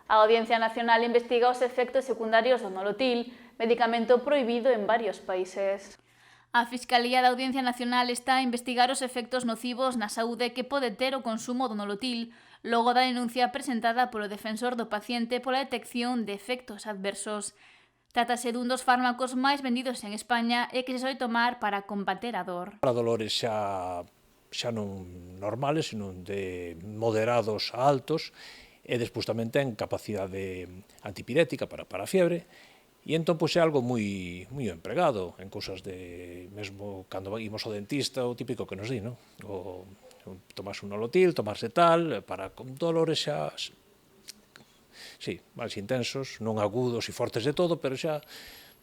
A Audiencia Nacional investiga os efectos secundarios do nolotil, medicamento prohibido en varios países. A Fiscalía da Audiencia Nacional está a investigar os efectos nocivos na saúde que pode ter o consumo do nolotil, logo da denuncia presentada polo defensor do paciente pola detección de efectos adversos. Trátase dun dos fármacos máis vendidos en España e que se soe tomar para combater a dor. Para dolores xa non normales, sino de moderados a altos, e despois tamén ten capacidade antipirética para a fiebre, e entón pois é algo moi empregado en cousas de, mesmo cando imos ao dentista, o típico que nos di, non? O tomarse un nolotil, tomarse tal, para con dolores xa, sí, máis intensos, non agudos e fortes de todo, pero xa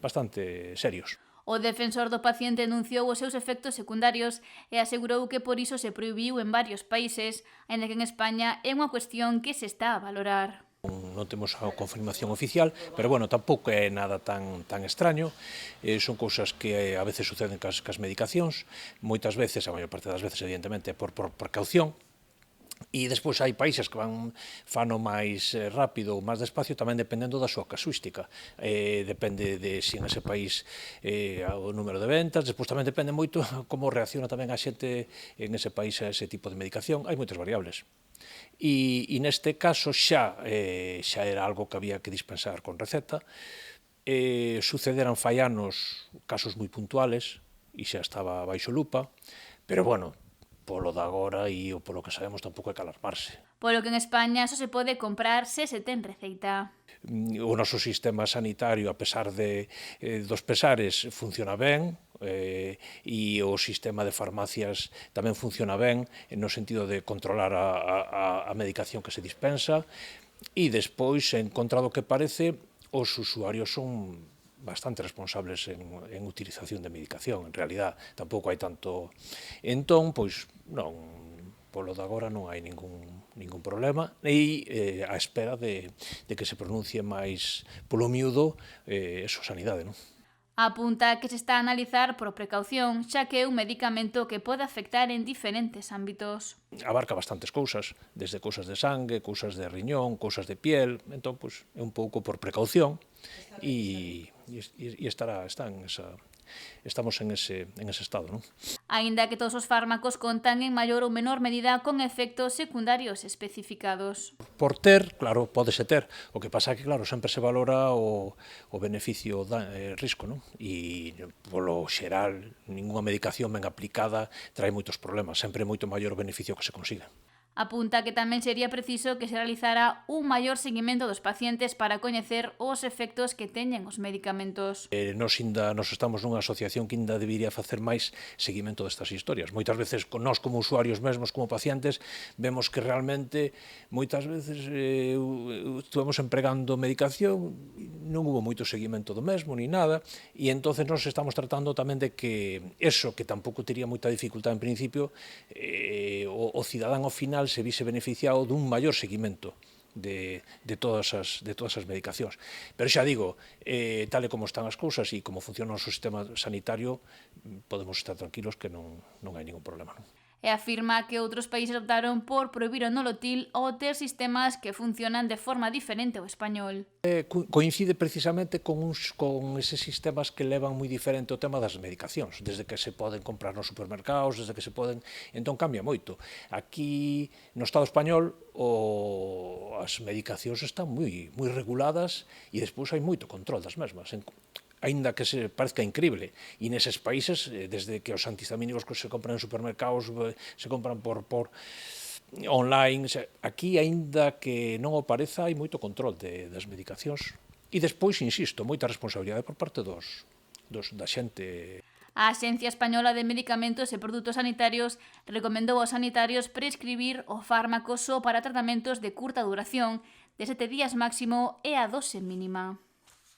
bastante serios. O defensor do paciente denunciou os seus efectos secundarios e asegurou que por iso se prohibiu en varios países, aínda que en España é unha cuestión que se está a valorar. Non temos a confirmación oficial, pero bueno, tampouco é nada tan extraño. Son cousas que a veces suceden cas medicacións, moitas veces, a maior parte das veces, evidentemente, por precaución. E despois hai países que fano máis rápido ou máis despacio, tamén dependendo da súa casuística. Depende de se en ese país o número de ventas, despois tamén depende moito como reacciona tamén a xente en ese país a ese tipo de medicación. Hai moitas variables. E neste caso xa era algo que había que dispensar con receta. Sucederan fai anos casos moi puntuales e xa estaba baixo lupa, pero bueno, polo de agora e polo que sabemos tampouco hai que alarmarse. Polo que en España só se pode comprar se se ten receita. O noso sistema sanitario, a pesar dos pesares, funciona ben, e o sistema de farmacias tamén funciona ben no sentido de controlar a medicación que se dispensa, e despois, en contra do que parece, os usuarios son bastante responsables en utilización de medicación, en realidad tampouco hai tanto. Entón, pois non, polo de agora non hai ningún problema, e á espera de que se pronuncie máis polo miúdo Sanidade, non? Apunta que se está a analizar por precaución, xa que é un medicamento que pode afectar en diferentes ámbitos. Abarca bastantes cousas, desde cousas de sangue, cousas de riñón, cousas de piel, entón, pois, é un pouco por precaución, e estamos en ese estado, non? Aínda que todos os fármacos contan en maior ou menor medida con efectos secundarios especificados. Por ter, claro, pódese ter. O que pasa é que, claro, sempre se valora o beneficio-risco, non? E, polo xeral, ningunha medicación ben aplicada trae moitos problemas. Sempre é moito maior o beneficio que se consiga. Apunta que tamén sería preciso que se realizara un maior seguimento dos pacientes para coñecer os efectos que teñen os medicamentos. Nos estamos nunha asociación que ainda debería facer máis seguimento destas historias. Moitas veces, nós como usuarios mesmos, como pacientes, vemos que realmente, moitas veces, estuvemos empregando medicación, non hubo moito seguimento do mesmo, ni nada, e entonces nos estamos tratando tamén de que eso, que tampouco tería moita dificultad en principio, o cidadán ao final se vise beneficiado dun maior seguimento de todas as medicacións. Pero xa digo, tal e como están as cousas e como funciona o noso sistema sanitario, podemos estar tranquilos que non hai ningún problema, non? E afirma que outros países optaron por prohibir o nolotil ou ter sistemas que funcionan de forma diferente ao español. Coincide precisamente con eses sistemas que levan moi diferente o tema das medicacións, desde que se poden comprar nos supermercados, desde que se poden. Entón cambia moito. Aquí, no Estado español, as medicacións están moi reguladas e despois hai moito control das mesmas. Aínda que se parezca increíble, e neses países, desde que os antihistamínicos que se compran en supermercados se compran por online, aquí, aínda que non o pareza, hai moito control das medicacións, e despois, insisto, moita responsabilidade por parte da xente. A Axencia Española de Medicamentos e Produtos Sanitarios recomendou aos sanitarios prescribir o fármaco só para tratamentos de curta duración, de 7 días máximo e a dose mínima.